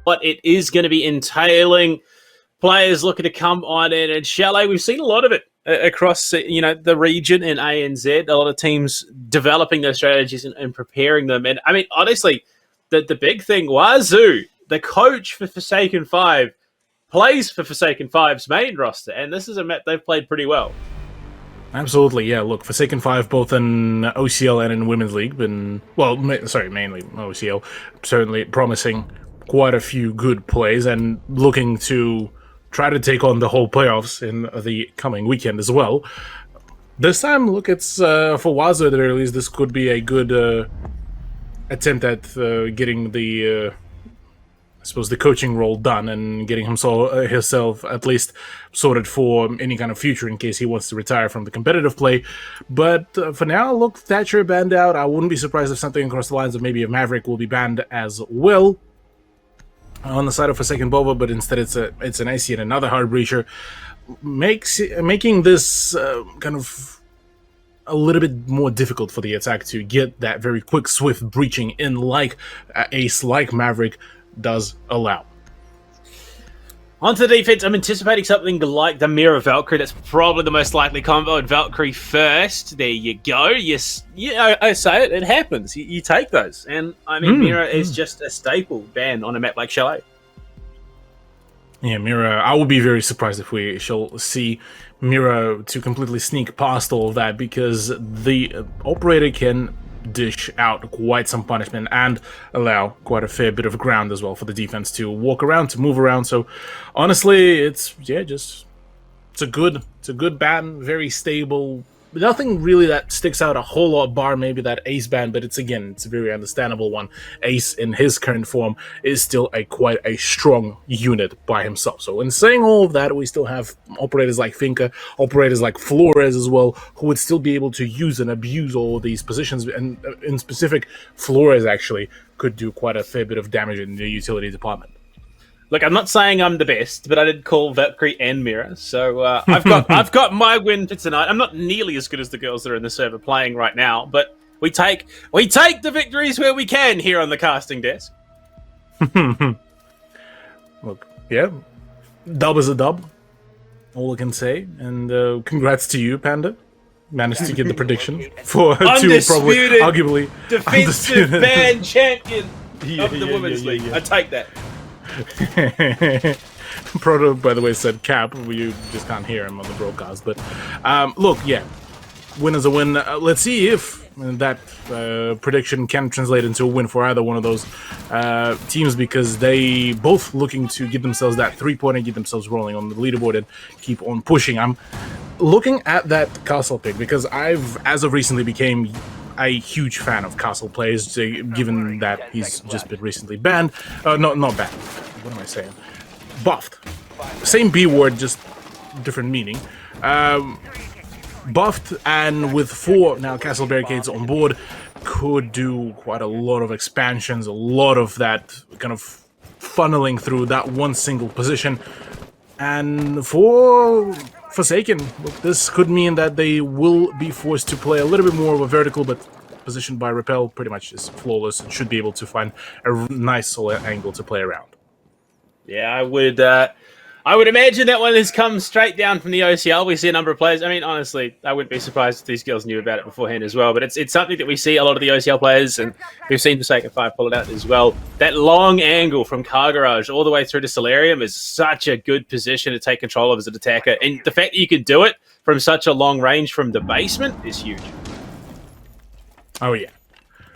what it is going to be entailing. Players looking to come on in, and Chalet, we've seen a lot of it across the region in ANZ. A lot of teams developing their strategies and preparing them. And I mean, honestly, the big thing, Wazoo, the coach for Forsaken 5, plays for Forsaken 5's main roster, and this is a map they've played pretty well. Absolutely, yeah. Look, Forsaken 5, both in OCL and in Women's League, mainly OCL, certainly promising quite a few good plays and looking to try to take on the whole playoffs in the coming weekend as well. This time, look, it's for Wazoo at the very least, this could be a good attempt at getting the coaching role done and getting himself at least sorted for any kind of future in case he wants to retire from the competitive play. But for now, look, Thatcher banned out. I wouldn't be surprised if something across the lines of maybe a Maverick will be banned as well on the side of Forsaken Boba, but instead it's an IC and another hard breacher, making this kind of a little bit more difficult for the attack to get that very quick, swift breaching in like Ace, like Maverick does allow. On to the defense, I'm anticipating something like the Mira Valkyrie. That's probably the most likely combo. And Valkyrie first. There you go. Yes, I say it. It happens. You take those. And I mean, Mira is just a staple ban on a map like Chalet. Yeah, Mira. I would be very surprised if we shall see Mira to completely sneak past all of that, because the operator can dish out quite some punishment and allow quite a fair bit of ground as well for the defense to walk around, to move around. So honestly, it's a good ban, very stable. Nothing really that sticks out a whole lot, bar maybe that Ace ban, but it's a very understandable one. Ace in his current form is still quite a strong unit by himself. So in saying all of that, we still have operators like Finca, operators like Flores as well, who would still be able to use and abuse all of these positions. And in specific, Flores actually could do quite a fair bit of damage in the utility department. Look, I'm not saying I'm the best, but I did call Valkyrie and Mira, so I've got my win for tonight. I'm not nearly as good as the girls that are in the server playing right now, but we take the victories where we can here on the casting desk. Look, yeah, dub is a dub. All I can say, and congrats to you, Panda. Managed to get the prediction for two probably arguably defensive band champion of the Women's League. I take that. Proto, by the way, said cap. You just can't hear him on the broadcast. But look, yeah, win is a win. Let's see if that prediction can translate into a win for either one of those teams, because they both looking to get themselves that 3-pointer, get themselves rolling on the leaderboard and keep on pushing. I'm looking at that Castle pick because I've, as of recently, became a huge fan of Castle plays, given that he's just been recently banned. Not banned. What am I saying? Buffed. Same B word, just different meaning. Buffed, and with 4 now Castle Barricades on board, could do quite a lot of expansions, a lot of that kind of funneling through that one single position. And for Forsaken, look, this could mean that they will be forced to play a little bit more of a vertical, but positioned by Repel pretty much is flawless and should be able to find a nice solid angle to play around. Yeah, I would imagine that one has come straight down from the OCL. We see a number of players. I mean, honestly, I wouldn't be surprised if these girls knew about it beforehand as well. But it's something that we see a lot of the OCL players, and we've seen Forsaken 5 pull it out as well. That long angle from Car Garage all the way through to Solarium is such a good position to take control of as an attacker. And the fact that you can do it from such a long range from the basement is huge. Oh, yeah.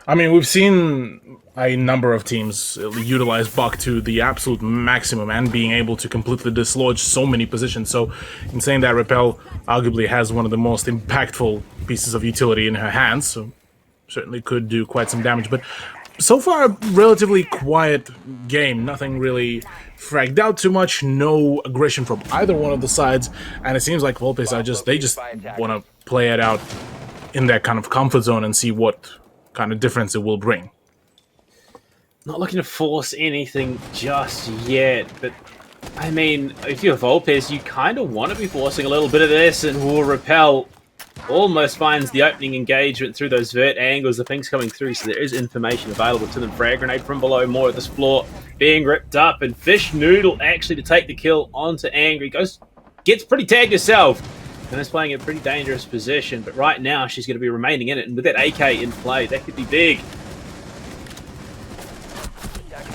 I mean, we've seen a number of teams utilize Buck to the absolute maximum and being able to completely dislodge so many positions. So in saying that, Repel arguably has one of the most impactful pieces of utility in her hands, so certainly could do quite some damage. But so far, a relatively quiet game. Nothing really fragged out too much. No aggression from either one of the sides. And it seems like Vulpes are just want to play it out in that kind of comfort zone and see what kind of difference it will bring. Not looking to force anything just yet, but I mean, if you're Vulpes, you kind of want to be forcing a little bit of this, and Repel almost finds the opening engagement through those vert angles. The ping's coming through, so there is information available to them. Frag grenade from below, more of this floor. being ripped up, and Fish Noodle actually to take the kill onto Angry. Gets pretty tagged herself, and is playing a pretty dangerous position, but right now she's going to be remaining in it, and with that AK in play, that could be big.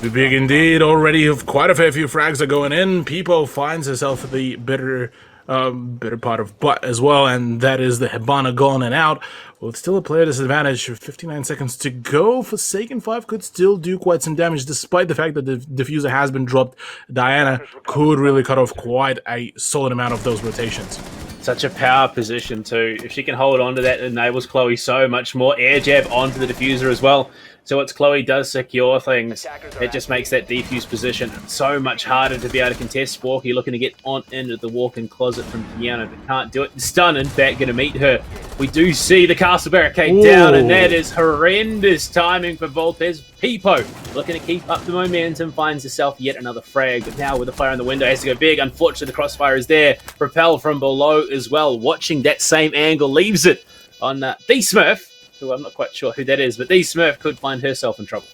Be big indeed. Already quite a fair few frags are going in. Peepo finds herself at the better part of butt as well, and that is the Hibana gone and out. With still a player disadvantage, 59 seconds to go. Forsaken 5 could still do quite some damage, despite the fact that the diffuser has been dropped. Diana could really cut off quite a solid amount of those rotations. Such a power position too. If she can hold on to that, it enables Chloe so much more. Air jab onto the diffuser as well. So once Chloe does secure things, it just makes that defuse position so much harder to be able to contest. Sporky looking to get on into the walk-in closet from Piano, but can't do it. Stun, in fact, going to meet her. We do see the castle barricade down, and that is horrendous timing for Vulpes. Peepo looking to keep up the momentum, finds herself yet another frag, but now with the player in the window, has to go big. Unfortunately, the crossfire is there. Repel from below as well, watching that same angle, leaves it on D-Smurf, who I'm not quite sure who that is, but D-Smurf could find herself in trouble.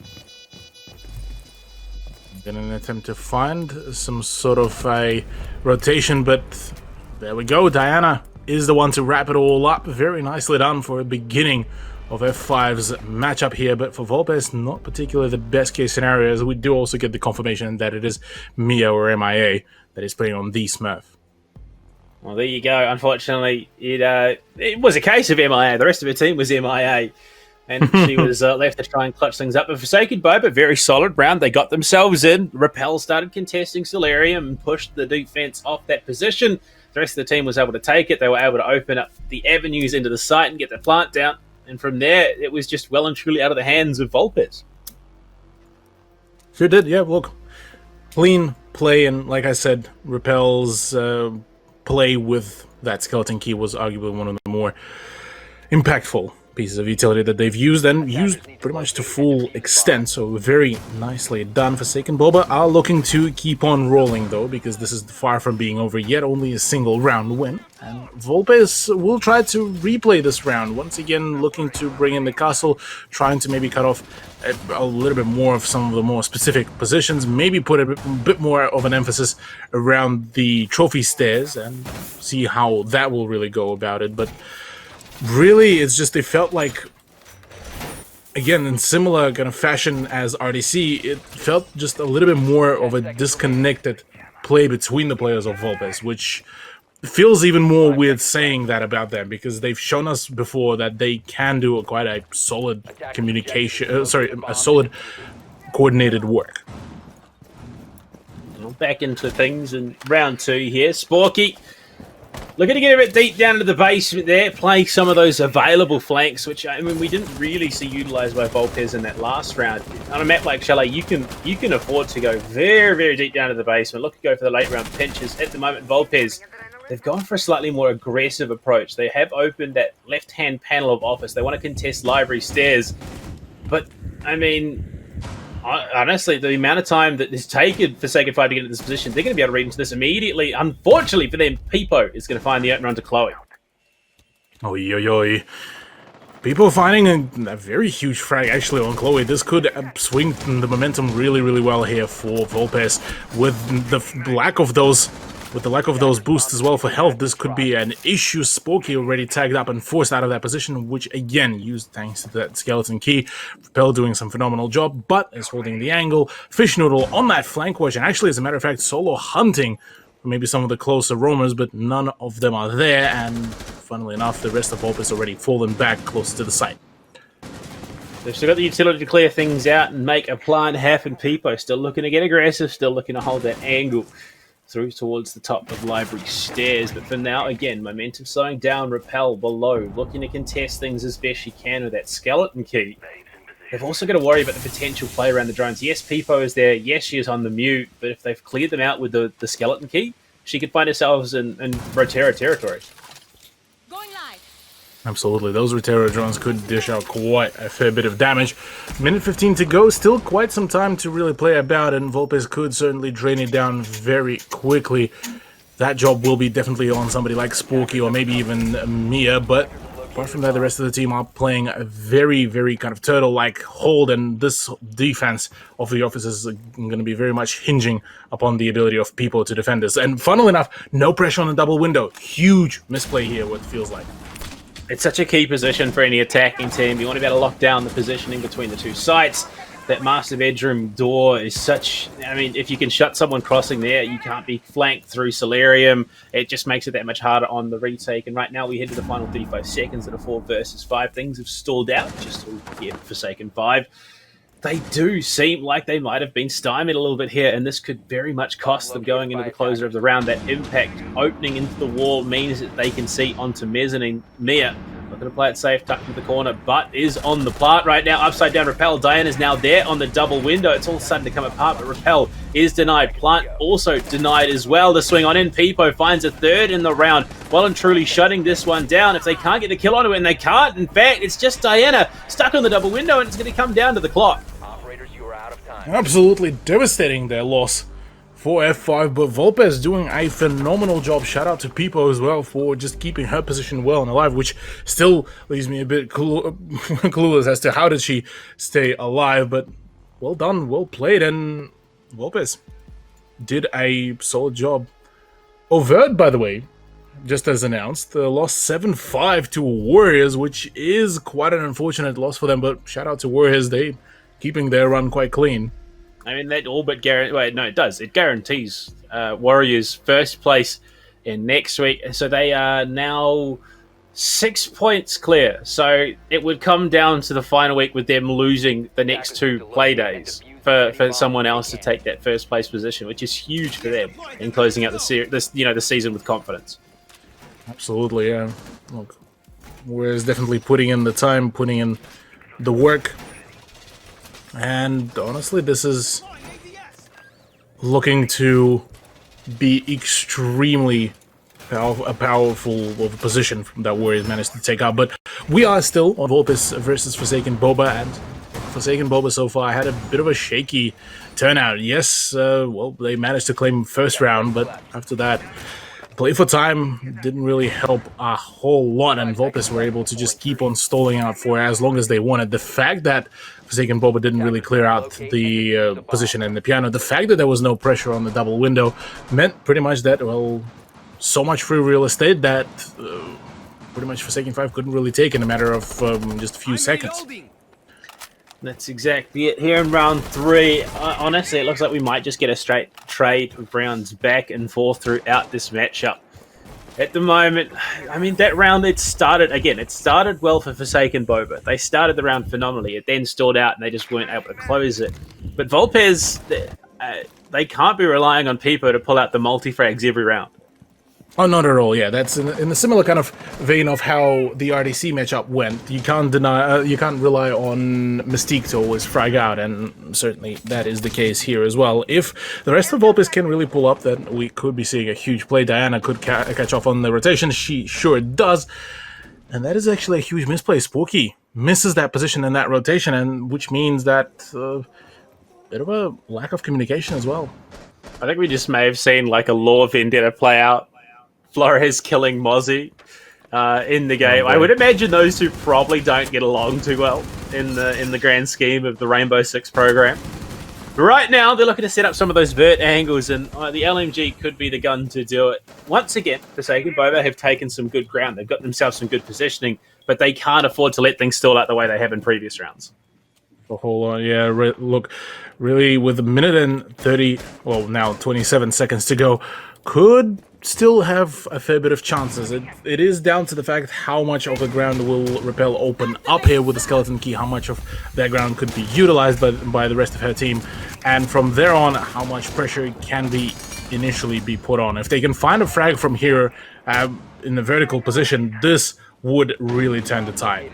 In an attempt to find some sort of a rotation, but there we go. Diana is the one to wrap it all up. Very nicely done for a beginning of F5's matchup here, but for Vulpes, not particularly the best case scenario, as we do also get the confirmation that it is Mia or MIA that is playing on D-Smurf. Well, there you go. Unfortunately, it was a case of MIA. The rest of her team was MIA. And she was left to try and clutch things up. But Forsaken Boba, very solid round. They got themselves in. Repel started contesting Solarium and pushed the defense off that position. The rest of the team was able to take it. They were able to open up the avenues into the site and get the plant down. And from there, it was just well and truly out of the hands of Vulpes. Sure did, yeah, look. Clean play, and like I said, Repel's play with that skeleton key was arguably one of the more impactful pieces of utility that they've used, and used pretty much to full extent, so very nicely done. Forsaken Boba are looking to keep on rolling though, because this is far from being over yet, only a single round win, and Vulpes will try to replay this round, once again looking to bring in the castle, trying to maybe cut off a little bit more of some of the more specific positions, maybe put a bit more of an emphasis around the trophy stairs, and see how that will really go about it. But really, it's just, they felt like, again, in similar kind of fashion as RDC, it felt just a little bit more of a disconnected play between the players of Vulpes, which feels even more weird saying that about them, because they've shown us before that they can do quite a solid communication, a solid coordinated work. Back into things in round 2 here. Sporky looking to get a bit deep down into the basement there, play some of those available flanks, which, I mean, we didn't really see utilised by Vulpes in that last round. On a map like Chalet, you can afford to go very, very deep down to the basement. Look to go for the late round pinches. At the moment, Vulpes, they've gone for a slightly more aggressive approach. They have opened that left-hand panel of office. They want to contest library stairs. But, I mean, honestly, the amount of time that it's taken for Forsaken 5 to get into this position, they're going to be able to read into this immediately. Unfortunately for them, Peepo is going to find the open run to Chloe. Oi, oi, oi. People finding a very huge frag actually on Chloe. This could swing the momentum really, really well here for Vulpes. With the lack of those boosts as well for health, this could be an issue. Sporky already tagged up and forced out of that position, which again, used thanks to that skeleton key. Repel doing some phenomenal job, but is holding the angle. Fish Noodle on that flank watch, and actually, as a matter of fact, solo hunting for maybe some of the closer roamers, but none of them are there, and funnily enough, the rest of Vulpes already fallen back closer to the site. They've still got the utility to clear things out and make a plan happen. Peepo still looking to get aggressive, still looking to hold that angle through towards the top of library stairs. But for now, again, momentum slowing down. Repel below, looking to contest things as best she can with that skeleton key. They've also got to worry about the potential play around the drones. Yes, Peepo is there. Yes, she is on the mute. But if they've cleared them out with the skeleton key, she could find herself in Rotera territory. Absolutely, those Rotera drones could dish out quite a fair bit of damage. Minute 15 to go, still quite some time to really play about, and Vulpes could certainly drain it down very quickly. That job will be definitely on somebody like Sporky or maybe even Mia, but apart from that, the rest of the team are playing a very, very kind of turtle-like hold, and this defense of the office is going to be very much hinging upon the ability of people to defend this. And funnily enough, no pressure on the double window. Huge misplay here, what it feels like. It's such a key position for any attacking team. You want to be able to lock down the positioning between the two sites. That master bedroom door is such... I mean, if you can shut someone crossing there, you can't be flanked through Solarium. It just makes it that much harder on the retake. And right now we head to the final 35 seconds at a 4 versus 5. Things have stalled out just to get Forsaken 5. They do seem like they might have been stymied a little bit here, and this could very much cost them going into the closer of the round. That impact opening into the wall means that they can see onto Mezzanine. Mia looking to play it safe, tucked into the corner, but is on the plant right now. Upside down Repel. Diana's now there on the double window. It's all sudden to come apart, but Repel is denied. Plant also denied as well. The swing on in. Peepo finds a third in the round. Well and truly shutting this one down. If they can't get the kill onto it, and they can't, in fact, it's just Diana stuck on the double window, and it's going to come down to the clock. Operators, you are out of time. Absolutely devastating their loss for F5, but Vulpes doing a phenomenal job. Shout out to Peepo as well for just keeping her position well and alive, which still leaves me a bit clueless as to how did she stay alive, but well done, well played, and Vulpes did a solid job. Overt, by the way, just as announced, lost 7-5 to Warriors, which is quite an unfortunate loss for them, but shout out to Warriors, they keeping their run quite clean. I mean, that all but guarantees... Wait, no, it does. It guarantees Warriors first place in next week. So they are now 6 points clear. So it would come down to the final week with them losing the next 2 play days for someone else to take that first place position, which is huge for them in closing out the season with confidence. Absolutely, yeah. Look, Warriors definitely putting in the time, putting in the work. And honestly, this is looking to be extremely powerful of a position that Warriors managed to take out. But we are still on Vulpes versus Forsaken Boba, and Forsaken Boba so far had a bit of a shaky turnout. Yes, well, they managed to claim first round, but after that, play for time didn't really help a whole lot, and Vulpes were able to just keep on stalling out for as long as they wanted. The fact that Forsaken Boba didn't really clear out the position in the piano, the fact that there was no pressure on the double window meant pretty much that, well, so much free real estate that pretty much Forsaken 5 couldn't really take in a matter of just a few seconds. That's exactly it. Here in round 3, honestly, it looks like we might just get a straight trade of rounds back and forth throughout this matchup. At the moment, I mean, that round, it started well for Forsaken Boba. They started the round phenomenally. It then stalled out and they just weren't able to close it. But Vulpes, they can't be relying on Peepo to pull out the multi-frags every round. Oh, not at all. Yeah, that's in a similar kind of vein of how the RDC matchup went. You can't rely on Mystique to always frag out, and certainly that is the case here as well. If the rest of Vulpes can really pull up, then we could be seeing a huge play. Diana could catch off on the rotation. She sure does, and that is actually a huge misplay. Spooky misses that position in that rotation, and which means that bit of a lack of communication as well. I think we just may have seen like a Law Vendetta play out. Flores killing Mozzie in the game. I would imagine those two probably don't get along too well in the grand scheme of the Rainbow Six program. But right now, they're looking to set up some of those vert angles, and the LMG could be the gun to do it. Once again, Forsaken Boba have taken some good ground. They've got themselves some good positioning, but they can't afford to let things stall out the way they have in previous rounds. Hold on, yeah, look, really, with a minute and 30, well, now 27 seconds to go, could still have a fair bit of chances. It is down to the fact how much of the ground will Repel open up here with the skeleton key, how much of that ground could be utilized by the rest of her team, and from there on, how much pressure can be initially be put on. If they can find a frag from here in the vertical position, this would really turn the tide.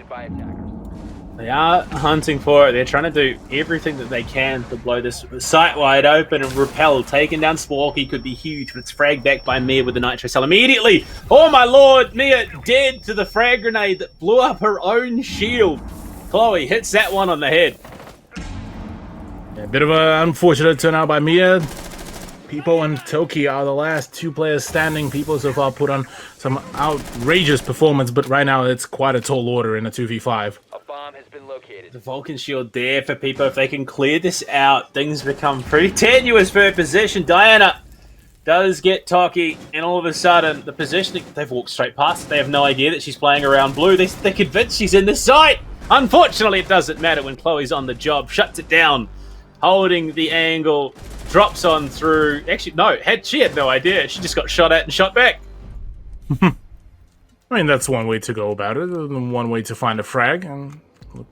They are hunting for it. They're trying to do everything that they can to blow this site wide open, and Repel taking down Sporky could be huge, but it's fragged back by Mia with the Nitro Cell immediately. Oh my lord, Mia dead to the frag grenade that blew up her own shield. Chloe hits that one on the head. A bit of an unfortunate turnout by Mia. Peepo and Toki are the last two players standing. Peepo so far put on some outrageous performance, but right now it's quite a tall order in a 2v5. A bomb has been located. The Vulcan shield there for Peepo. If they can clear this out, things become pretty tenuous for her position. Diana does get Toki, and all of a sudden, the positioning, they've walked straight past it. They have no idea that she's playing around blue. They're convinced she's in the site. Unfortunately, it doesn't matter when Chloe's on the job. Shuts it down, holding the angle, drops on through. Actually, no, she had no idea. She just got shot at and shot back. I mean, that's one way to go about it, and one way to find a frag, and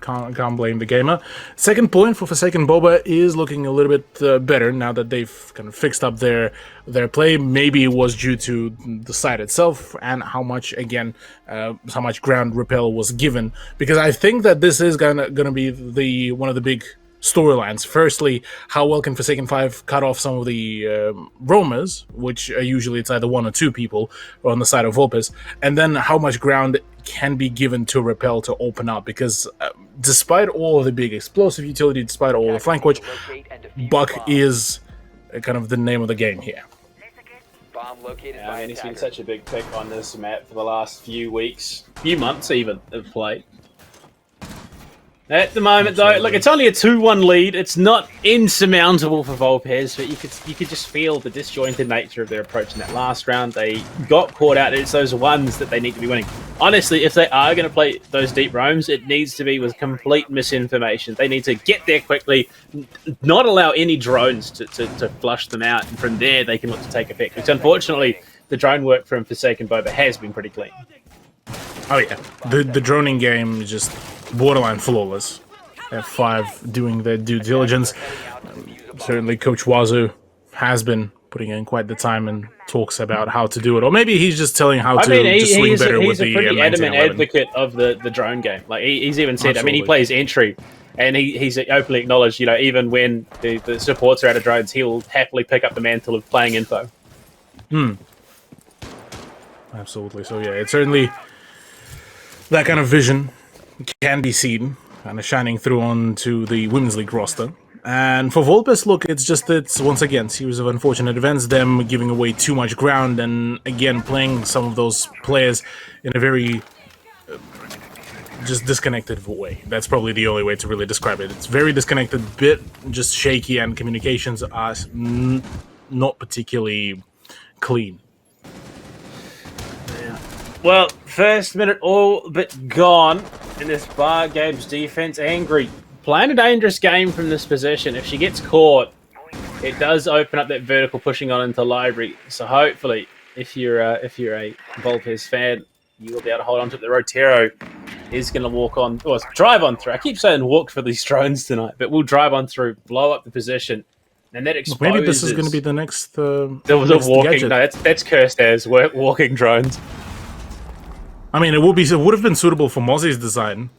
can't blame the gamer. Second point for Forsaken Boba is looking a little bit better now that they've kind of fixed up their play. Maybe it was due to the site itself and how much, again, how much ground repel was given. Because I think that this is gonna be one of the big storylines. Firstly, how well can Forsaken 5 cut off some of the roamers, which usually it's either one or two people on the side of Vulpes, and then how much ground can be given to repel to open up, because despite all of the big explosive utility, despite all the flank watch, Buck is kind of the name of the game here. Bomb located Yeah, by I mean, he's been attacker. such a big pick on this map for the last few weeks, few months even, of play. At the moment, though, look, it's only a 2-1 lead. It's not insurmountable for Vulpes, but you could just feel the disjointed nature of their approach in that last round. They got caught out. It's those ones that they need to be winning. Honestly, if they are going to play those deep roams, it needs to be with complete misinformation. They need to get there quickly, not allow any drones to flush them out, and from there they can look to take effect. Which, unfortunately, the drone work from Forsaken Boba has been pretty clean. Oh yeah, the droning game is just borderline flawless. F5 doing their due diligence. Certainly Coach Wazoo has been putting in quite the time and talks about how to do it. Or maybe he's just telling how to swing better with the he's a pretty adamant 1911. advocate of the drone game. Like he's even said, I mean, he Absolutely. plays entry, and he's openly acknowledged, you know, even when the supports are out of drones, he will happily pick up the mantle of playing info. Absolutely. So yeah, it's certainly that kind of vision can be seen kind of shining through onto the Women's League roster. And for Vulpes, look, it's just that, once again, series of unfortunate events, them giving away too much ground, and again, playing some of those players in a very just disconnected way. That's probably the only way to really describe it. It's very disconnected, bit just shaky, and communications are not particularly clean. Well, first minute all but gone in this Bar Games defense. Angry, playing a dangerous game from this position. If she gets caught, it does open up that vertical pushing on into library. So hopefully, if you're a Vulpes fan, you will be able to hold on to it. The Rotero is going to walk on, or drive on through. I keep saying walk for these drones tonight, but we'll drive on through, blow up the position, and that exposes. Maybe this is going to be the next. There was a next walking. gadget. No, that's cursed as walking drones. I mean, it would have been suitable for Mozzie's design.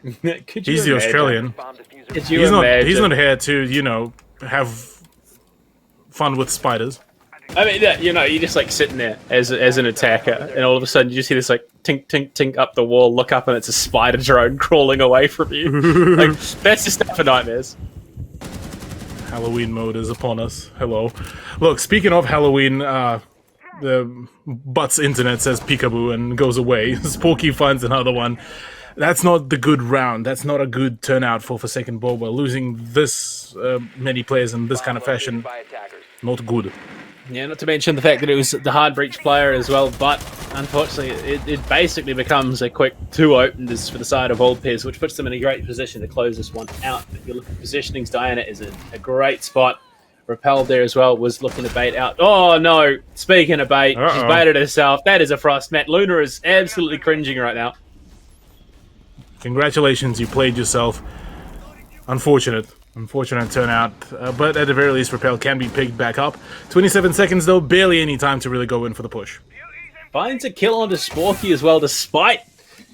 Could you He's the imagine? Australian. Bomb diffuser. Could you He's imagine? not here to, have fun with spiders. I mean, yeah, you're just like sitting there as an attacker, and all of a sudden you just hear this like tink, tink, tink up the wall. Look up, and it's a spider drone crawling away from you. Like that's just stuff for nightmares. Halloween mode is upon us. Hello. Look, speaking of Halloween, the Butts internet says peekaboo and goes away. Sporky finds another one. That's not the good round. That's not a good turnout for Forsaken Boba. Losing this many players in this kind of fashion, By attackers. not good. Yeah, not to mention the fact that it was the hard breach player as well. But unfortunately, it basically becomes a quick 2 openers for the side of Vulpes, which puts them in a great position to close this one out. If you look at positionings, Diana is a great spot. Repelled there as well, was looking to bait out. Oh no! Speaking of bait, she's baited herself. That is a frost mat. Luna is absolutely cringing right now. Congratulations, you played yourself. Unfortunate turnout, but at the very least, Repel can be picked back up. 27 seconds though, barely any time to really go in for the push. Finds a kill onto Sporky as well, despite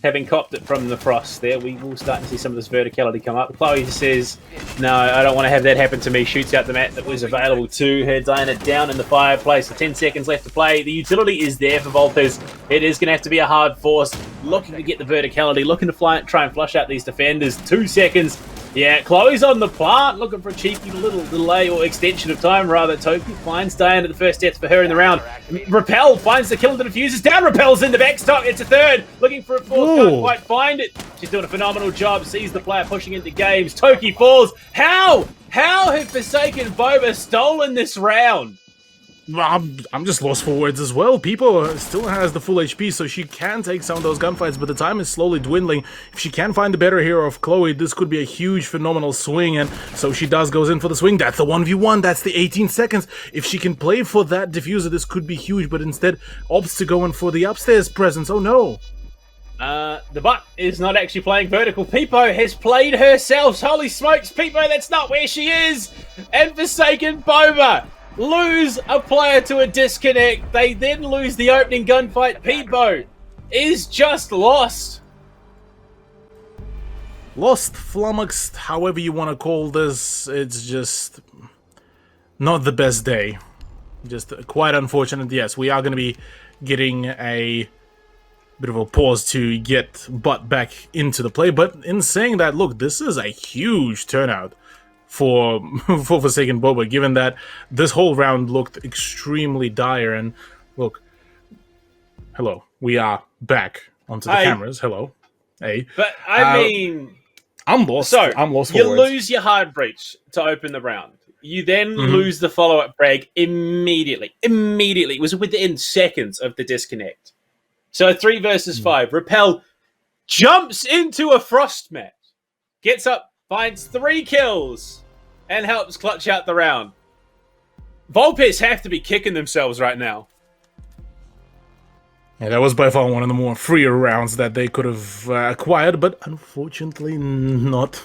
having copped it from the frost there. We will start to see some of this verticality come up. Chloe says, no, I don't want to have that happen to me. Shoots out the mat that was available to her. Diana down in the fireplace. So 10 seconds left to play. The utility is there for Vulpes. It is going to have to be a hard force. Looking to get the verticality. Looking to try and flush out these defenders. 2 seconds. Yeah, Chloe's on the plant, looking for a cheeky little delay or extension of time, rather. Toki finds Diane at the first death for her in the round. Repel finds the kill and the diffuses down. Repel's in the backstop. It's a third. Looking for a fourth. Can't quite find it. She's doing a phenomenal job. Sees the player pushing into games. Toki falls. How? How have Forsaken Boba stolen this round? I'm just lost for words as well. Peepo still has the full HP, so she can take some of those gunfights, but the time is slowly dwindling. If she can find the better hero of Chloe, this could be a huge, phenomenal swing, and so she goes in for the swing. That's the 1v1, that's the 18 seconds. If she can play for that diffuser, this could be huge, but instead opts to go in for the upstairs presence. Oh no. The butt is not actually playing vertical. Peepo has played herself. Holy smokes, Peepo, that's not where she is. And Forsaken Boba lose a player to a disconnect. They then lose the opening gunfight. Peepo is just lost. Lost, flummoxed, however you want to call this. It's just not the best day. Just quite unfortunate. Yes, we are going to be getting a bit of a pause to get Butt back into the play. But in saying that, look, this is a huge turnout for Forsaken Boba, given that this whole round looked extremely dire. And look, hello, we are back onto the cameras. Hello, hey. But I mean, I'm lost. So I'm lost. You lose your hard breach to open the round. You then lose the follow-up frag immediately. Immediately, it was within seconds of the disconnect. So 3 versus 5. Repel jumps into a frost match, gets up, finds 3 kills, and helps clutch out the round. Vulpes have to be kicking themselves right now. Yeah, that was by far one of the more freer rounds that they could have acquired, but unfortunately not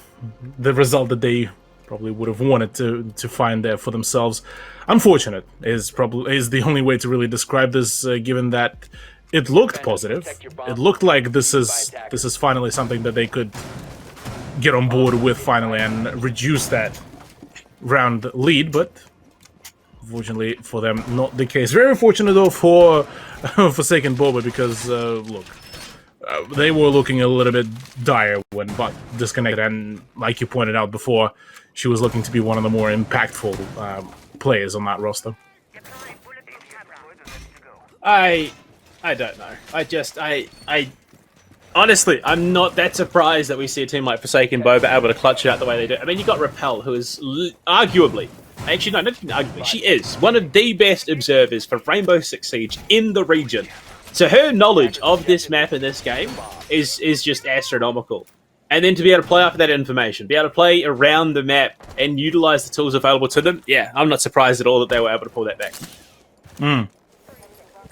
the result that they probably would have wanted to find there for themselves. Unfortunate is the only way to really describe this, given that it looked positive. It looked like this is finally something that they could get on board with finally and reduce that round lead, but unfortunately for them, not the case. Very fortunate though for Forsaken Boba, because look, they were looking a little bit dire when Butt disconnected, and like you pointed out before, she was looking to be one of the more impactful players on that roster. I don't know. I honestly, I'm not that surprised that we see a team like Forsaken Boba able to clutch it out the way they do. I mean, you got Repel, who is arguably, actually no, not even arguably, she is one of the best observers for Rainbow Six Siege in the region. So her knowledge of this map and this game is just astronomical. And then to be able to play off of that information, be able to play around the map and utilize the tools available to them, yeah, I'm not surprised at all that they were able to pull that back.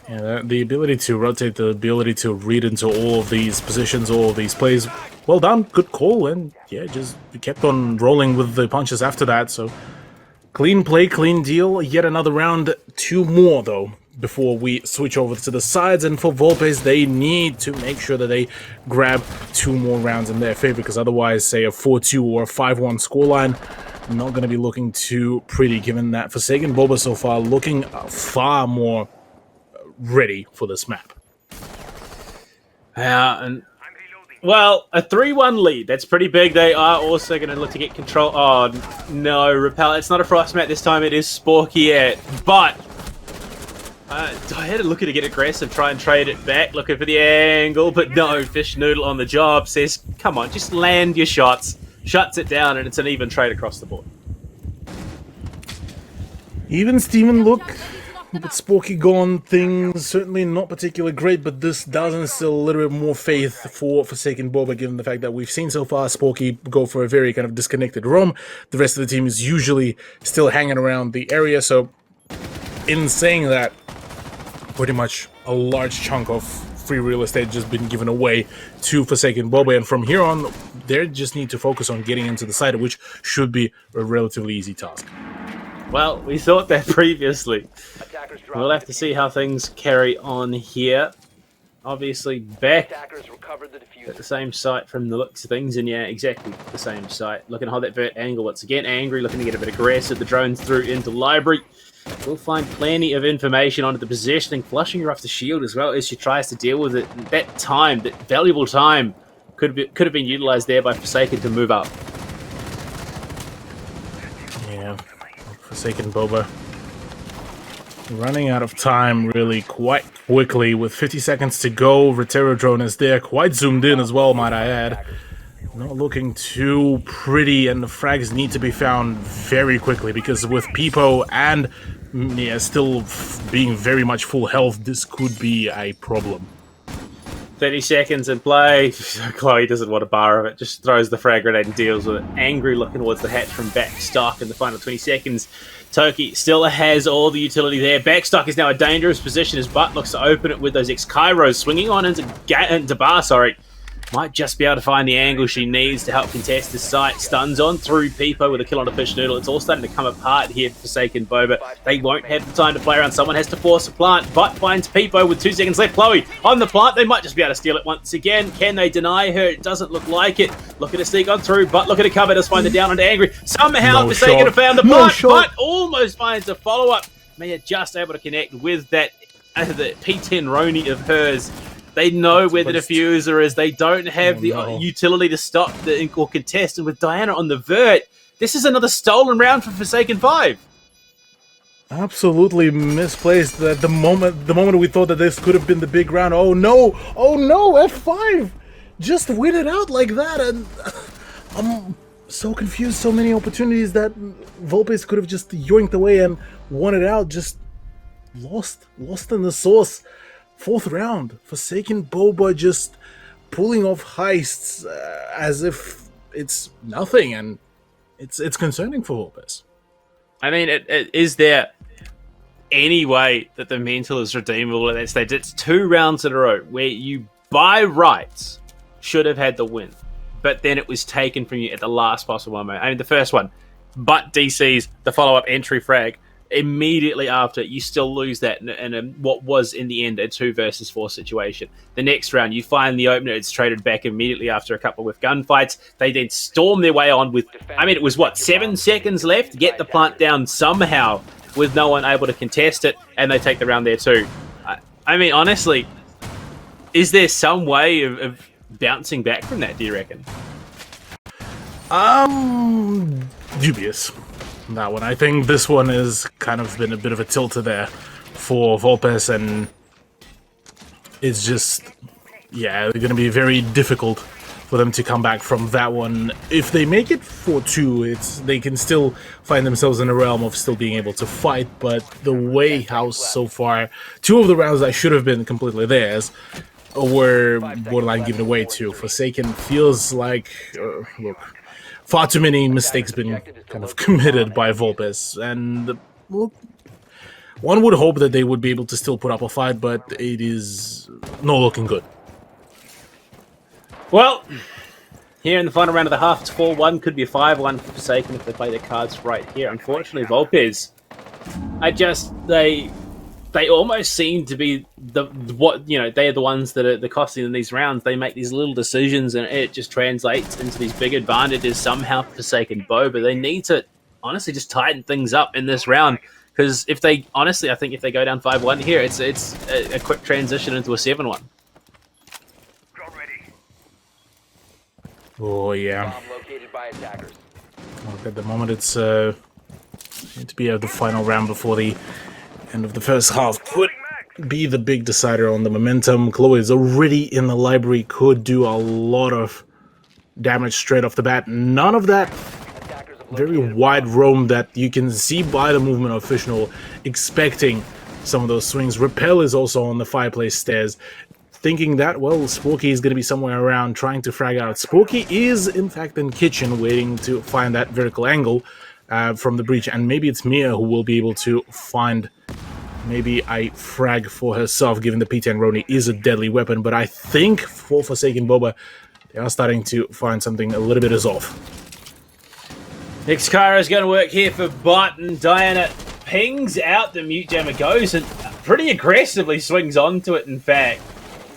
Yeah, the ability to rotate, the ability to read into all of these positions, all of these plays, well done, good call, and yeah, just kept on rolling with the punches after that, so clean play, clean deal, yet another round, 2 more though, before we switch over to the sides, and for Vulpes, they need to make sure that they grab 2 more rounds in their favor, because otherwise, say a 4-2 or a 5-1 scoreline, not going to be looking too pretty, given that Forsaken Boba so far looking far more ready for this map. And well, a 3-1 lead, that's pretty big. They are also going to look to get control. Oh no, Repel, it's not a frost mat this time, it is Sporky, but I had to look at it, get aggressive, try and trade it back, looking for the angle, but no, Fish Noodle on the job says, come on, just land your shots, shuts it down, and it's an even trade across the board. Even Steven, look, but Sporky gone, things certainly not particularly great, but this does instill a little bit more faith for Forsaken Boba, given the fact that we've seen so far Sporky go for a very kind of disconnected roam. The rest of the team is usually still hanging around the area, so in saying that, pretty much a large chunk of free real estate just been given away to Forsaken Boba, and from here on, they just need to focus on getting into the side, which should be a relatively easy task. Well, we thought that previously. We'll have to see how things carry on here. Obviously, back at the same site from the looks of things, and yeah, exactly the same site. Looking to hold that vert angle once again. Angry, looking to get a bit aggressive. The drone's through into library. We'll find plenty of information onto the positioning, flushing her off the shield as well as she tries to deal with it. And that time, that valuable time, could have been utilized there by Forsaken to move up. Forsaken Boba running out of time really quite quickly with 50 seconds to go. Retero drone is there, quite zoomed in as well, might I add. Not looking too pretty, and the frags need to be found very quickly because with Peepo and Mia still being very much full health, this could be a problem. 30 seconds in play. Chloe doesn't want a bar of it, just throws the frag grenade and deals with it. Angry looking towards the hatch from Backstock in the final 20 seconds. Toki still has all the utility there. Backstock is now a dangerous position. His butt looks to open it with those X-Kairos swinging on into bar, sorry. Might just be able to find the angle she needs to help contest the site. Stuns on through Peepo with a kill on a fish noodle. It's all starting to come apart here for Forsaken Boba. They won't have the time to play around. Someone has to force a plant. Butt finds Peepo with 2 seconds left. Chloe on the plant. They might just be able to steal it once again. Can they deny her? It doesn't look like it. Look at a sneak on through. Butt look at a cover. Just find it down onto Angry. Somehow Forsaken have found the plant. Butt almost finds a follow-up. Mia just able to connect with that the P10 Roni of hers. They know where the diffuser is. They don't have the utility to stop or contest. And with Diana on the vert, this is another stolen round for Forsaken 5. Absolutely misplaced. At the moment we thought that this could have been the big round. Oh no! Oh no! F5 just win it out like that, and I'm so confused. So many opportunities that Vulpes could have just yoinked away and won it out. Just lost in the sauce. 4th round, Forsaken Boba just pulling off heists as if it's nothing, and it's concerning for Vulpes. I mean, is there any way that the mental is redeemable at that stage? It's 2 rounds in a row where you, by rights, should have had the win, but then it was taken from you at the last possible moment. I mean, the first one, but DC's the follow-up entry frag. Immediately after, you still lose that in what was in the end a 2 versus 4 situation. The next round, you find the opener, it's traded back immediately after a couple with gunfights. They then storm their way on with, I mean, it was what, 7 seconds left? Get the plant down somehow with no one able to contest it, and they take the round there too. I mean, honestly, is there some way of bouncing back from that, do you reckon? Dubious. That one. I think this one has kind of been a bit of a tilter there for Vulpes, and it's just, yeah, going to be very difficult for them to come back from that one. If they make it 4-2, they can still find themselves in a realm of still being able to fight, but the way how so far 2 of the rounds that should have been completely theirs were borderline given away to Forsaken. Feels like, look, far too many mistakes been kind of committed by Vulpes, and well, one would hope that they would be able to still put up a fight, but it is not looking good. Well, here in the final round of the half, it's 4-1, could be a 5-1 for Forsaken if they play their cards right here. Unfortunately, Vulpes, they almost seem to be they're the ones that are costing them these rounds. They make these little decisions, and it just translates into these big advantages somehow for Forsaken Boba. They need to honestly just tighten things up in this round, because if they I think if they go down 5-1 here, it's a quick transition into a 7-1. Oh yeah. Bomb located by attackers. Look, at the moment it's going to be the final round before the end of the first half. Could be the big decider on the momentum. Chloe is already in the library, could do a lot of damage straight off the bat. None of that very wide roam that you can see by the movement of Fishnell, expecting some of those swings. Repel is also on the fireplace stairs, thinking that, well, Sporky is going to be somewhere around trying to frag out. Sporky is, in fact, in kitchen, waiting to find that vertical angle from the breach, and maybe it's Mia who will be able to find maybe a frag for herself, given the P10 Roni is a deadly weapon. But I think for Forsaken Boba, they are starting to find something a little bit is off. X-Kairos is going to work here for Bot, and Diana pings out the mute jammer, goes and pretty aggressively swings onto it, in fact.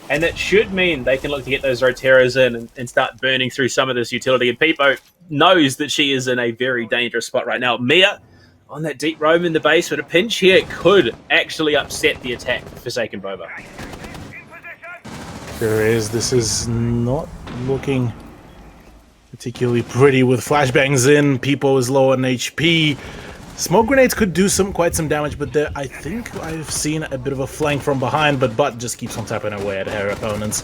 And that should mean they can look to get those Roteros in and start burning through some of this utility. And Peepo knows that she is in a very dangerous spot right now. Mia on that deep roam in the base, but a pinch here could actually upset the attack for Forsaken Boba. There is. This is not looking particularly pretty with flashbangs in. Peepo is low on HP. Smoke grenades could do quite some damage, but I think I've seen a bit of a flank from behind, but Butt just keeps on tapping away at her opponents.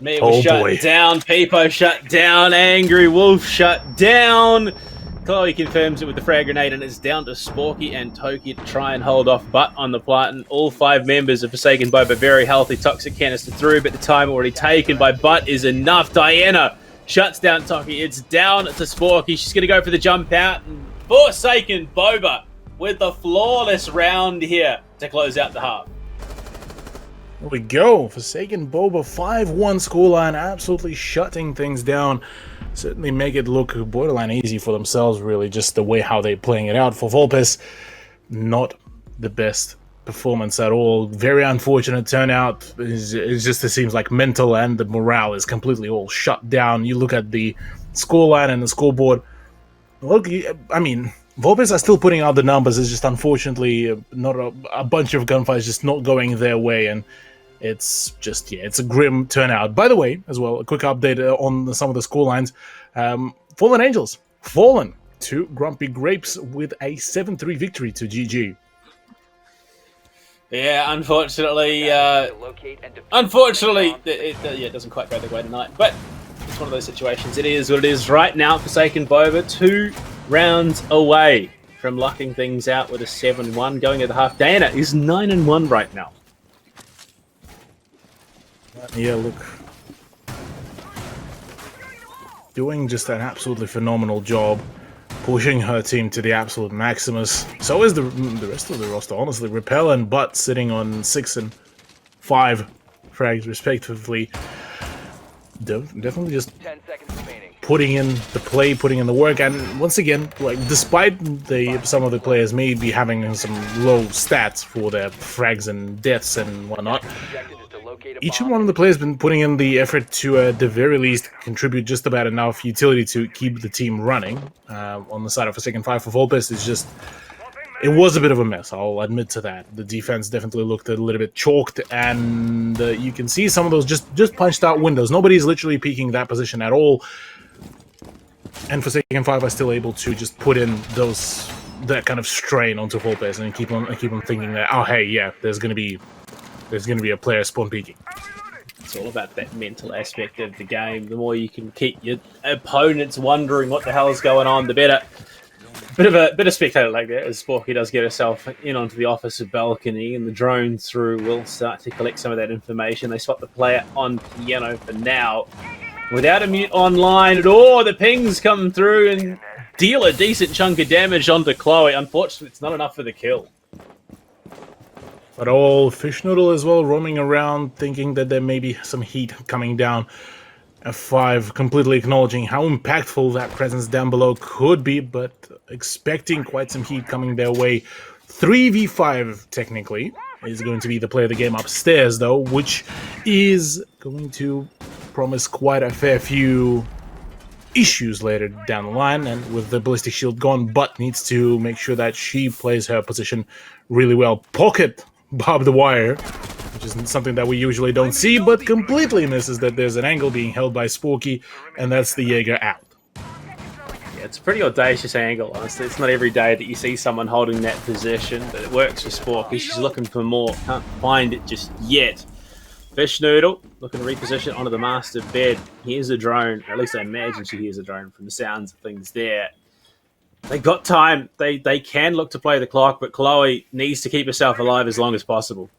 Mia was shut down, Peepo shut down, Angry Wolf shut down. Chloe confirms it with the frag grenade, and it's down to Sporky and Toki to try and hold off Butt on the plant. All 5 members of Forsaken Boba very healthy. Toxic canister through, but the time already taken by Butt is enough. Diana shuts down Toki. It's down to Sporky. She's going to go for the jump out. And Forsaken Boba with the flawless round here to close out the half. There we go. Forsaken Boba 5-1 scoreline, absolutely shutting things down. Certainly make it look borderline easy for themselves, really, just the way how they're playing it out. For Vulpes, not the best performance at all. Very unfortunate turnout. It just seems like mental and the morale is completely all shut down. You look at the scoreline and the scoreboard. Look, I mean, Vulpes are still putting out the numbers. It's just unfortunately not a bunch of gunfights just not going their way, and it's just, yeah, it's a grim turnout. By the way, as well, a quick update on some of the scorelines. Fallen Angels, fallen to Grumpy Grapes with a 7-3 victory to GG. Yeah, unfortunately, it doesn't quite go the way tonight, but it's one of those situations. It is what it is right now. Forsaken Boba, 2 rounds away from locking things out with a 7-1 going at the half. Diana is 9-1 right now. Yeah, look, doing just an absolutely phenomenal job, pushing her team to the absolute maximus. So is the rest of the roster, honestly. Repel and Butt sitting on 6 and 5 frags respectively. Definitely just 10 seconds remaining. putting in the play, putting in the work, and once again, like, despite some of the players may be having some low stats for their frags and deaths and whatnot, each one of the players has been putting in the effort to, at the very least, contribute just about enough utility to keep the team running. On the side of Forsaken 5 for Vulpes, it's just, it was a bit of a mess, I'll admit to that. The defense definitely looked a little bit chalked, and you can see some of those just punched out windows. Nobody's literally peeking that position at all. And Forsaken 5 are still able to just put in that kind of strain onto Vulpes and keep on thinking that, oh hey, yeah, there's gonna be a player spawn peeking. It's all about that mental aspect of the game. The more you can keep your opponents wondering what the hell is going on, the better. Bit of spectator like that as Sporky does get herself in onto the officer balcony, and the drone through will start to collect some of that information. They spot the player on piano for now. Without a mute online at all, the pings come through and deal a decent chunk of damage onto Chloe. Unfortunately, it's not enough for the kill. But all Fish Noodle as well, roaming around, thinking that there may be some heat coming down. F5 completely acknowledging how impactful that presence down below could be, but expecting quite some heat coming their way. 3v5, technically, is going to be the play of the game upstairs, though, which is going to promise quite a fair few issues later down the line. And with the ballistic shield gone, Butt needs to make sure that she plays her position really well. Pocket barbed wire, which is something that we usually don't see, but completely misses that there's an angle being held by Sporky, and that's the Jaeger out. Yeah, it's a pretty audacious angle, honestly. It's not every day that you see someone holding that position, but it works for Sporky. She's looking for more. Can't find it just yet. Fish Noodle looking to reposition onto the master bed. Here's a drone. Or at least I imagine she hears a drone from the sounds of things there. They got time. They can look to play the clock, but Chloe needs to keep herself alive as long as possible.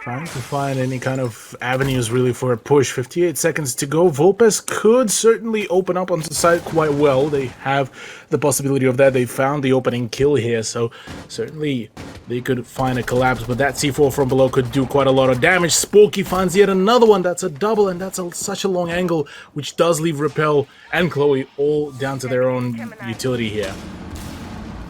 Trying to find any kind of avenues really for a push. 58 seconds to go. Vulpes could certainly open up on the side quite well. They have the possibility of that. They found the opening kill here, so certainly they could find a collapse, but that C4 from below could do quite a lot of damage. Sporky finds yet another one. That's a double, and that's such a long angle, which does leave Repel and Chloe all down to their own utility here.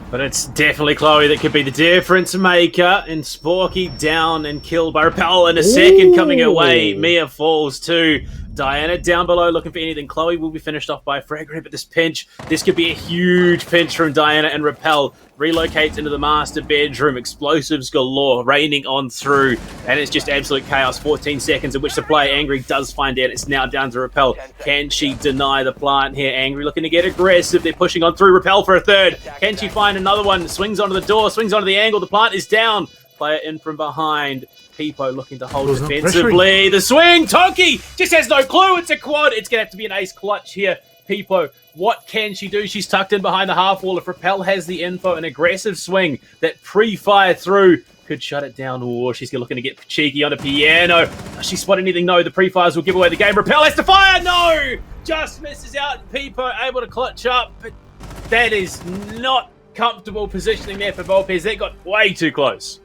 But it's definitely Chloe that could be the difference maker. And Sporky down and killed by Repel in a second coming away. Mia falls too. Diana down below looking for anything. Chloe will be finished off by a frag grenade, but this could be a huge pinch from Diana, and Repel relocates into the master bedroom. Explosives galore raining on through, and it's just absolute chaos. 14 seconds in which to play. Angry does find out. It's now down to Repel. Can she deny the plant here? Angry looking to get aggressive. They're pushing on through. Repel for a third. Can she find another one? Swings onto the door, swings onto the angle. The plant is down. Player in from behind. Pipo looking to hold defensively. The swing. Toki just has no clue. It's a quad. It's going to have to be an ace clutch here. Pipo, what can she do? She's tucked in behind the half wall. If Repel has the info, an aggressive swing that pre-fire through could shut it down. Or she's looking to get cheeky on a piano. Does she spot anything? No. The pre-fires will give away the game. Repel has to fire. No! Just misses out. Pipo able to clutch up. But that is not comfortable positioning there for Vulpes. They got way too close.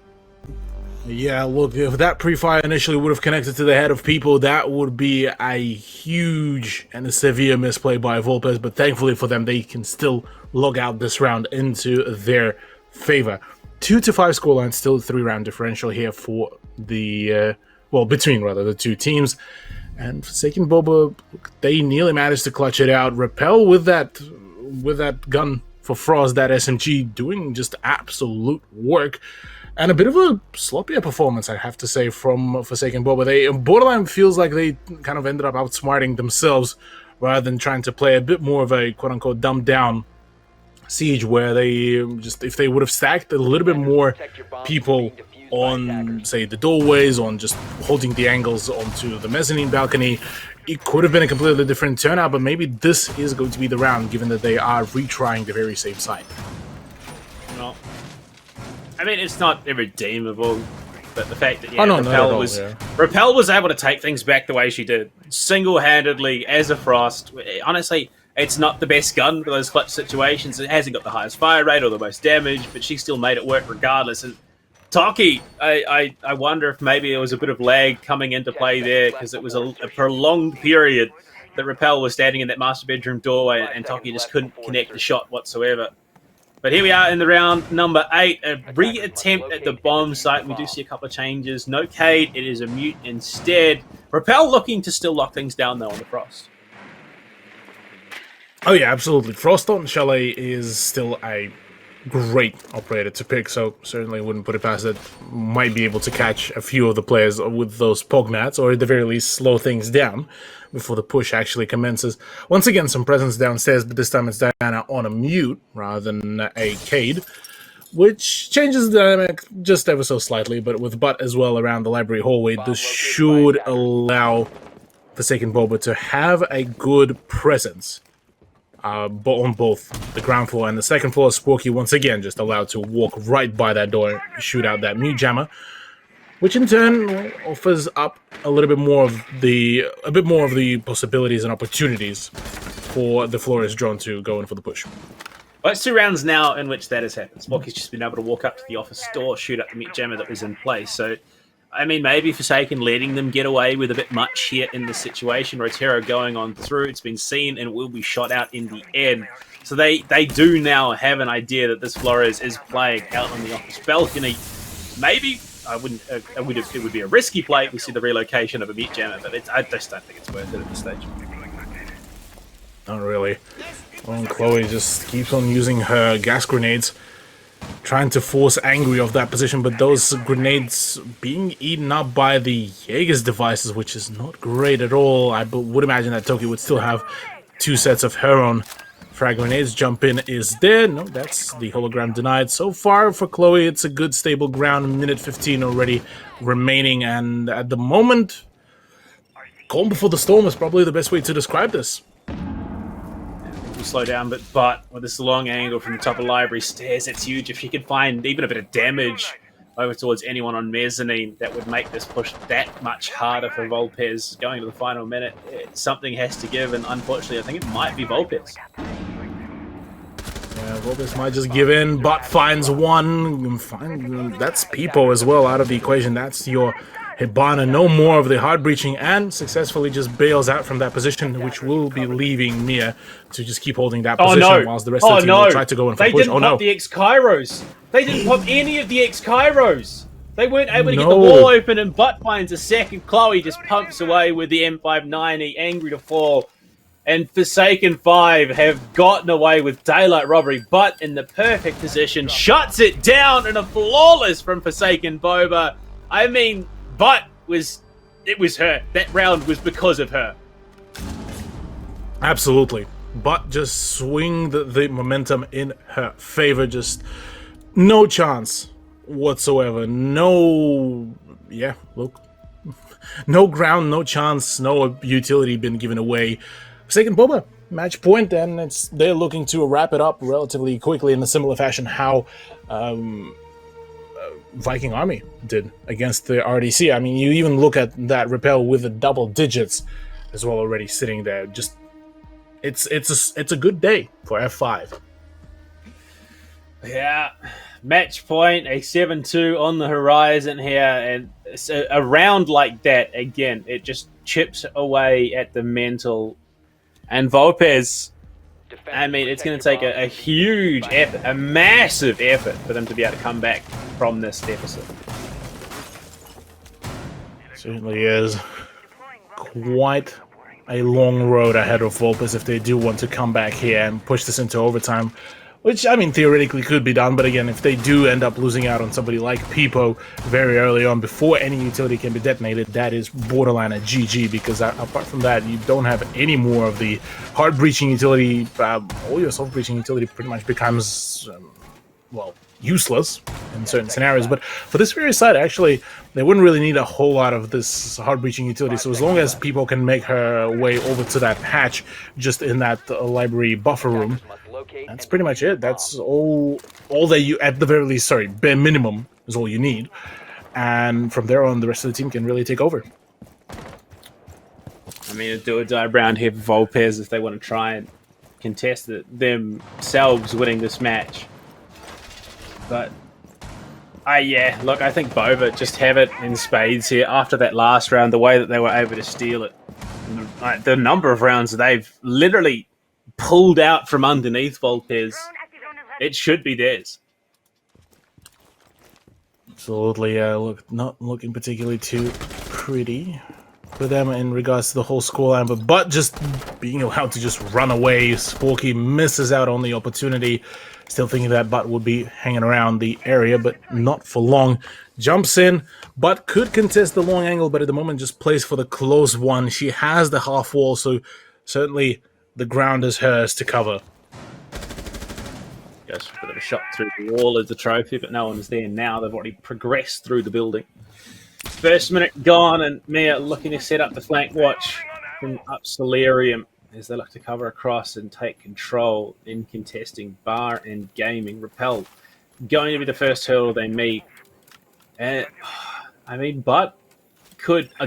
Yeah, look, if that pre-fire initially would have connected to the head of people, that would be a huge and a severe misplay by Vulpes, but thankfully for them, they can still log out this round into their favor. 2-5 scoreline, still a 3-round differential here for the, between the two teams. And Forsaken Boba, they nearly managed to clutch it out. Repel with that gun for Frost, that SMG, doing just absolute work. And a bit of a sloppier performance, I have to say, from Forsaken Boba. Borderline feels like they kind of ended up outsmarting themselves rather than trying to play a bit more of a quote-unquote dumbed-down siege where they just, if they would have stacked a little bit more people on, say, the doorways, on just holding the angles onto the mezzanine balcony, it could have been a completely different turnout, but maybe this is going to be the round, given that they are retrying the very same side. No. I mean, it's not irredeemable, but the fact that Repel was able to take things back the way she did, single-handedly as a Frost. Honestly, it's not the best gun for those clutch situations. It hasn't got the highest fire rate or the most damage, but she still made it work regardless. And Toki, I wonder if maybe there was a bit of lag coming into play there, because it was a prolonged period that Repel was standing in that master bedroom doorway, and Toki just couldn't connect the shot whatsoever. But here we are in the round number 8, a re-attempt at the bomb site. We do see a couple of changes. No Cade, it is a mute instead. Repel looking to still lock things down, though, on the Frost. Oh yeah, absolutely. Frost on Chalet is still a great operator to pick, so certainly wouldn't put it past it. Might be able to catch a few of the players with those pogmats, or at the very least slow things down before the push actually commences. Once again, some presence downstairs, but this time it's Diana on a mute rather than a Cade, which changes the dynamic just ever so slightly, but with Butt as well around the library hallway, this should allow Forsaken Boba to have a good presence on both the ground floor and the second floor. Sporky once again just allowed to walk right by that door and shoot out that mute jammer, which in turn offers up a little bit more of the possibilities and opportunities for the Flores drone to go in for the push. Well, it's 2 rounds now in which that has happened. Sporky's just been able to walk up to the office door, shoot up the mute jammer that was in place. So, I mean, maybe Forsaken letting them get away with a bit much here in this situation. Rotero going on through, it's been seen and will be shot out in the end. So they do now have an idea that this Flores is playing out on the office balcony. Maybe it would be a risky play if we see the relocation of a mute jammer, but I just don't think it's worth it at this stage. Not really. Well, Chloe just keeps on using her gas grenades, trying to force Angry off that position, but those grenades being eaten up by the Jaeger's devices, which is not great at all. I would imagine that Toki would still have 2 sets of her own frag grenades. Jump in is there. No, that's the hologram denied. So far for Chloe, it's a good stable ground. Minute 15 already remaining, and at the moment, calm before the storm is probably the best way to describe this. Slow down, but with this long angle from the top of library stairs, it's huge. If she could find even a bit of damage over towards anyone on mezzanine, that would make this push that much harder for Vulpes going to the final minute. Something has to give, and unfortunately I think it might be Vulpes. Yeah, Vulpes might just give in, but finds one. That's Pipo as well out of the equation. That's your Hibana, no more of the hard breaching, and successfully just bails out from that position, which will be leaving Mia to just keep holding that position whilst the rest of the team will try to go in for push. They didn't pop the X-Kairos. They didn't pop any of the X-Kairos. They weren't able to get the No. wall open, and Butt finds a second. Chloe just pumps away with the M590, angry to fall. And Forsaken 5 have gotten away with daylight robbery. Butt in the perfect position, shuts it down, and a flawless from Forsaken Boba. I mean, Butt it was her. That round was because of her. Absolutely. But just swing the momentum in her favor. Just no chance whatsoever. No, yeah, look. No ground, no chance, no utility been given away. Second Boba, match point, and they're looking to wrap it up relatively quickly in a similar fashion how Viking Army did against the RDC. I mean, you even look at that repel with the double digits as well already sitting there. Just it's a good day for F5. Yeah, match point, a 7-2 on the horizon here, and a round like that, again, it just chips away at the mental. And Vulpes, I mean, it's going to take a huge effort, a massive effort for them to be able to come back from this deficit. Certainly is quite a long road ahead of Vulpes if they do want to come back here and push this into overtime. Which, I mean, theoretically could be done, but again, if they do end up losing out on somebody like Peepo very early on, before any utility can be detonated, that is borderline a GG, because apart from that, you don't have any more of the hard-breaching utility. All your soft-breaching utility pretty much becomes, well, useless in certain scenarios. But for this very side, actually, they wouldn't really need a whole lot of this hard-breaching utility, so as long as Peepo can make her way over to that hatch, just in that library buffer room, that's pretty much it. That's all that you, at the very least, bare minimum is all you need. And from there on, the rest of the team can really take over. I mean, a do-or-die round here for Vulpes if they want to try and contest it themselves winning this match. But, yeah, look, I think Boba just have it in spades here after that last round, the way that they were able to steal it. The number of rounds they've literally pulled out from underneath Vulpes, it should be theirs. Absolutely, look, not looking particularly too pretty for them in regards to the whole scoreline, but just being allowed to just run away. Sporky misses out on the opportunity, still thinking that Butt would be hanging around the area, but not for long. Jumps in, Butt could contest the long angle, but at the moment just plays for the close one. She has the half wall, so certainly the ground is hers to cover. Goes for a bit of a shot through the wall as the trophy, but no one is there now. They've already progressed through the building. First minute gone, and Mia looking to set up the flank watch from up Solarium as they look to cover across and take control in contesting bar and gaming. Repel going to be the first hurdle they meet. And I mean, Butt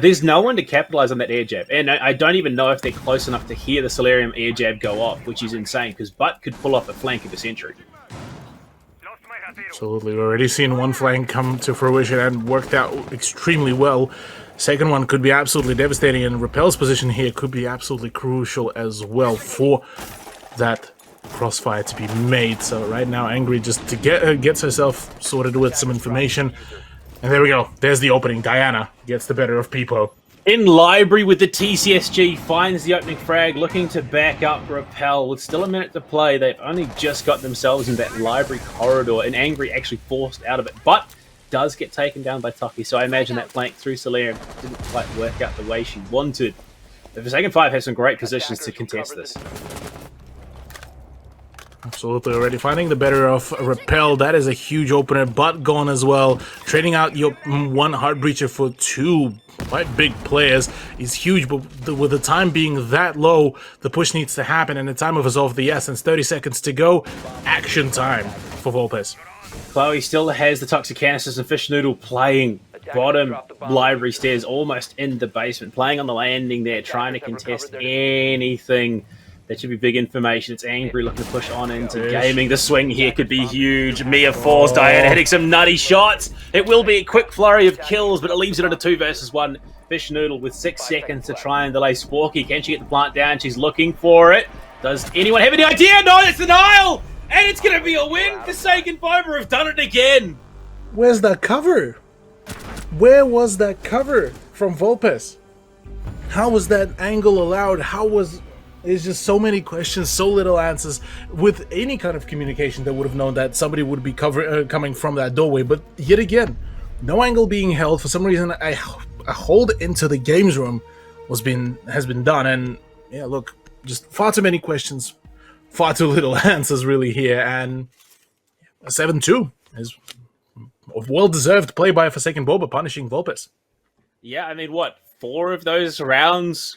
there's no one to capitalize on that air jab, and I don't even know if they're close enough to hear the Solarium air jab go off, which is insane because Butt could pull off a flank of a century. Absolutely, we've already seen one flank come to fruition and worked out extremely well. Second one could be absolutely devastating, and Repel's position here could be absolutely crucial as well for that crossfire to be made. So right now, Angry just to gets herself sorted with some information. And there we go. There's the opening. Diana gets the better of Peepo. In library with the TCSG, finds the opening frag, looking to back up Repel. With still a minute to play, they've only just got themselves in that library corridor, and Angry actually forced out of it, but does get taken down by Toki. So I imagine that flank through Solarium didn't quite work out the way she wanted. The Forsaken 5 has some great positions to contest this. Absolutely, already finding the better of Repel. That is a huge opener. Butt gone as well. Trading out your one hard breacher for two quite big players is huge, but with the time being that low, the push needs to happen, and the time of is of the essence. 30 seconds to go. Action time for Vulpes. Chloe still has the Toxic Canisters and Fish Noodle playing bottom library stairs, almost in the basement, playing on the landing there, trying to contest anything. That should be big information. It's Angry looking to push on into gaming. The swing here could be huge. Mia falls, Diana hitting some nutty shots. It will be a quick flurry of kills, but it leaves it at a 2 versus 1. Fish Noodle with 6 seconds to try and delay Sporky. Can she get the plant down? She's looking for it. Does anyone have any idea? No, it's denial! And it's going to be a win. Forsaken Boba have done it again. Where's the cover? Where was that cover from Vulpes? How was that angle allowed? There's just so many questions, so little answers. With any kind of communication, they would have known that somebody would be coming from that doorway. But yet again, no angle being held. For some reason, a hold into the games room has been done. And yeah, look, just far too many questions, far too little answers really here. And a 7-2 is a well-deserved play by a Forsaken Boba punishing Vulpes. Yeah, I mean, what, 4 of those rounds